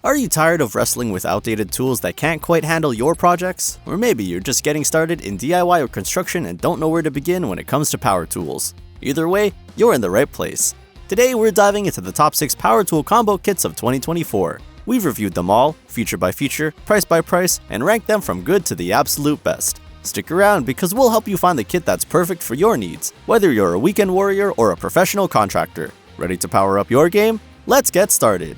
Are you tired of wrestling with outdated tools that can't quite handle your projects? Or maybe you're just getting started in DIY or construction and don't know where to begin when it comes to power tools. Either way, you're in the right place. Today we're diving into the top 6 power tool combo kits of 2024. We've reviewed them all, feature by feature, price by price, and ranked them from good to the absolute best. Stick around because we'll help you find the kit that's perfect for your needs, whether you're a weekend warrior or a professional contractor. Ready to power up your game? Let's get started!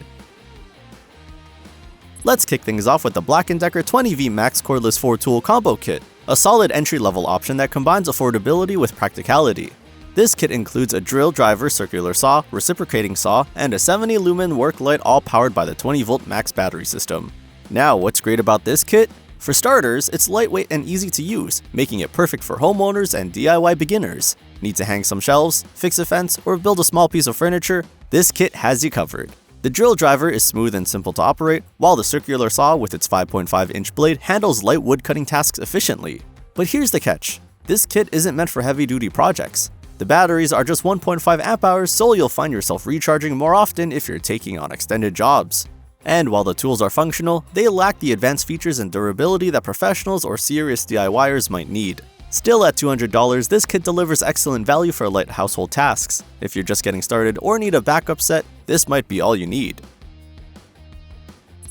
Let's kick things off with the BLACK+DECKER 20V Max Cordless 4-Tool Combo Kit, a solid entry-level option that combines affordability with practicality. This kit includes a drill driver circular saw, reciprocating saw, and a 70-lumen work light, all powered by the 20V max battery system. Now, what's great about this kit? For starters, it's lightweight and easy to use, making it perfect for homeowners and DIY beginners. Need to hang some shelves, fix a fence, or build a small piece of furniture? This kit has you covered. The drill driver is smooth and simple to operate, while the circular saw with its 5.5-inch blade handles light wood cutting tasks efficiently. But here's the catch. This kit isn't meant for heavy-duty projects. The batteries are just 1.5 amp hours, so you'll find yourself recharging more often if you're taking on extended jobs. And while the tools are functional, they lack the advanced features and durability that professionals or serious DIYers might need. Still, at $200, this kit delivers excellent value for light household tasks. If you're just getting started or need a backup set, this might be all you need.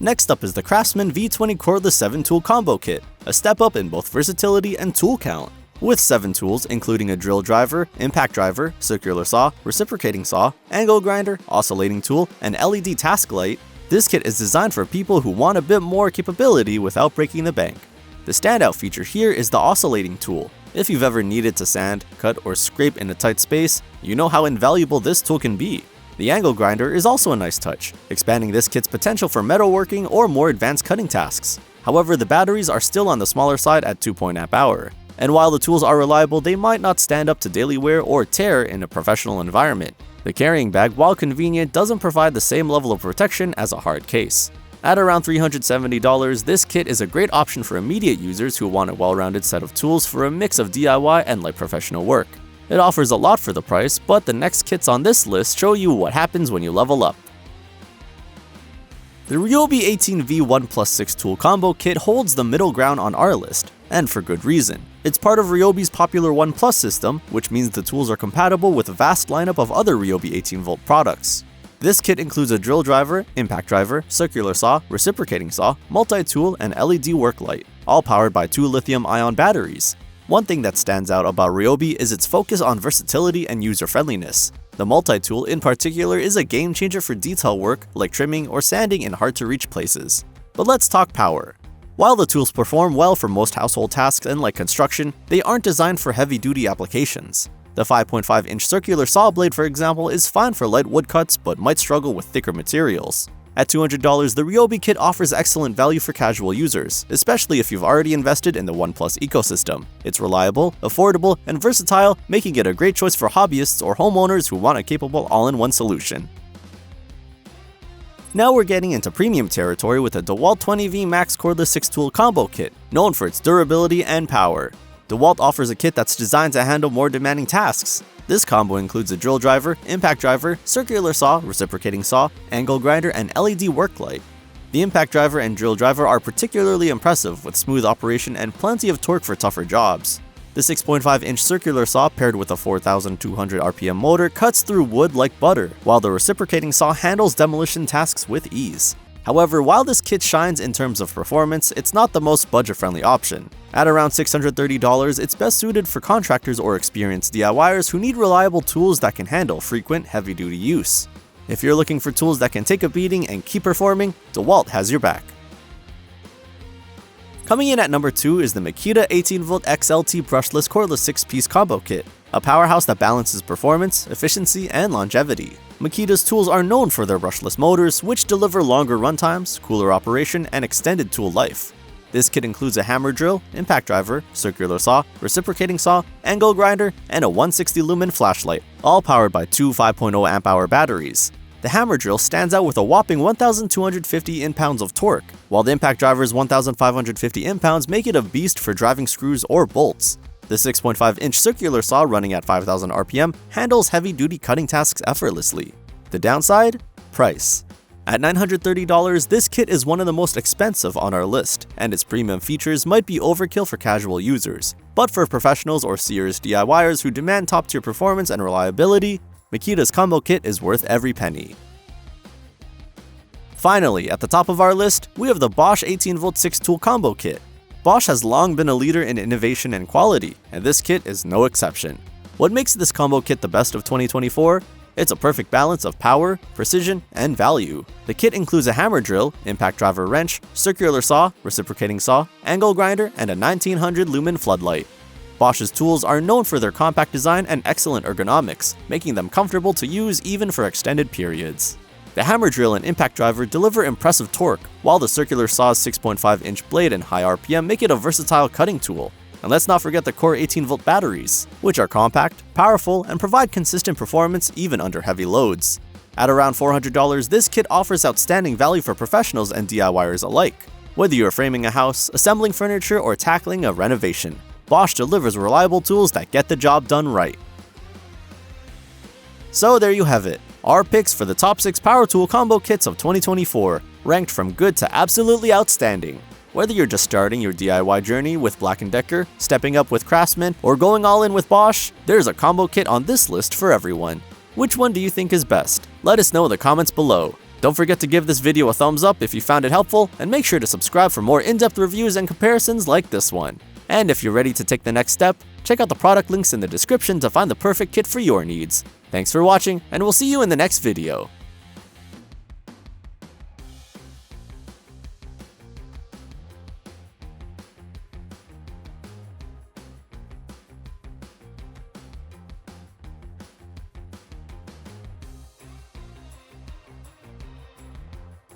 Next up is the CRAFTSMAN V20 Cordless 7-Tool Combo Kit, a step up in both versatility and tool count. With 7 tools, including a drill driver, impact driver, circular saw, reciprocating saw, angle grinder, oscillating tool, and LED task light, this kit is designed for people who want a bit more capability without breaking the bank. The standout feature here is the oscillating tool. If you've ever needed to sand, cut, or scrape in a tight space, you know how invaluable this tool can be. The angle grinder is also a nice touch, expanding this kit's potential for metalworking or more advanced cutting tasks. However, the batteries are still on the smaller side at 2 amp-hour. And while the tools are reliable, they might not stand up to daily wear or tear in a professional environment. The carrying bag, while convenient, doesn't provide the same level of protection as a hard case. At around $370, this kit is a great option for immediate users who want a well-rounded set of tools for a mix of DIY and light professional work. It offers a lot for the price, but the next kits on this list show you what happens when you level up. The RYOBI 18V 1+6 Tool Combo Kit holds the middle ground on our list, and for good reason. It's part of RYOBI's popular 1+ system, which means the tools are compatible with a vast lineup of other RYOBI 18V products. This kit includes a drill driver, impact driver, circular saw, reciprocating saw, multi-tool, and LED work light, all powered by 2 lithium-ion batteries. One thing that stands out about RYOBI is its focus on versatility and user-friendliness. The multi-tool in particular is a game-changer for detail work like trimming or sanding in hard-to-reach places. But let's talk power. While the tools perform well for most household tasks and light construction, they aren't designed for heavy-duty applications. The 5.5-inch circular saw blade, for example, is fine for light wood cuts but might struggle with thicker materials. At $200, the RYOBI kit offers excellent value for casual users, especially if you've already invested in the 1+ ecosystem. It's reliable, affordable, and versatile, making it a great choice for hobbyists or homeowners who want a capable all-in-one solution. Now we're getting into premium territory with the DEWALT 20V Max Cordless 6-Tool Combo Kit, known for its durability and power. DEWALT offers a kit that's designed to handle more demanding tasks. This combo includes a drill driver, impact driver, circular saw, reciprocating saw, angle grinder, and LED work light. The impact driver and drill driver are particularly impressive with smooth operation and plenty of torque for tougher jobs. The 6.5-inch circular saw paired with a 4,200 RPM motor cuts through wood like butter, while the reciprocating saw handles demolition tasks with ease. However, while this kit shines in terms of performance, it's not the most budget-friendly option. At around $630, it's best suited for contractors or experienced DIYers who need reliable tools that can handle frequent, heavy-duty use. If you're looking for tools that can take a beating and keep performing, DEWALT has your back. Coming in at number 2 is the Makita 18V XLT Brushless Cordless 6-Piece Combo Kit, a powerhouse that balances performance, efficiency, and longevity. Makita's tools are known for their brushless motors, which deliver longer runtimes, cooler operation, and extended tool life. This kit includes a hammer drill, impact driver, circular saw, reciprocating saw, angle grinder, and a 160-lumen flashlight, all powered by 2 5.0 amp-hour batteries. The hammer drill stands out with a whopping 1,250 inch-pounds of torque, while the impact driver's 1,550 inch-pounds make it a beast for driving screws or bolts. The 6.5-inch circular saw running at 5,000 RPM handles heavy-duty cutting tasks effortlessly. The downside? Price. At $930, this kit is one of the most expensive on our list, and its premium features might be overkill for casual users. But for professionals or serious DIYers who demand top-tier performance and reliability, Makita's combo kit is worth every penny. Finally, at the top of our list, we have the Bosch 18V 6-tool combo kit. Bosch has long been a leader in innovation and quality, and this kit is no exception. What makes this combo kit the best of 2024? It's a perfect balance of power, precision, and value. The kit includes a hammer drill, impact driver wrench, circular saw, reciprocating saw, angle grinder, and a 1900 lumen floodlight. Bosch's tools are known for their compact design and excellent ergonomics, making them comfortable to use even for extended periods. The hammer drill and impact driver deliver impressive torque, while the circular saw's 6.5-inch blade and high RPM make it a versatile cutting tool. And let's not forget the core 18V batteries, which are compact, powerful, and provide consistent performance even under heavy loads. At around $400, this kit offers outstanding value for professionals and DIYers alike. Whether you're framing a house, assembling furniture, or tackling a renovation, Bosch delivers reliable tools that get the job done right. So there you have it, our picks for the top 6 power tool combo kits of 2024, ranked from good to absolutely outstanding. Whether you're just starting your DIY journey with BLACK+DECKER, stepping up with CRAFTSMAN, or going all in with Bosch, there's a combo kit on this list for everyone. Which one do you think is best? Let us know in the comments below. Don't forget to give this video a thumbs up if you found it helpful, and make sure to subscribe for more in-depth reviews and comparisons like this one. And if you're ready to take the next step, check out the product links in the description to find the perfect kit for your needs. Thanks for watching, and we'll see you in the next video.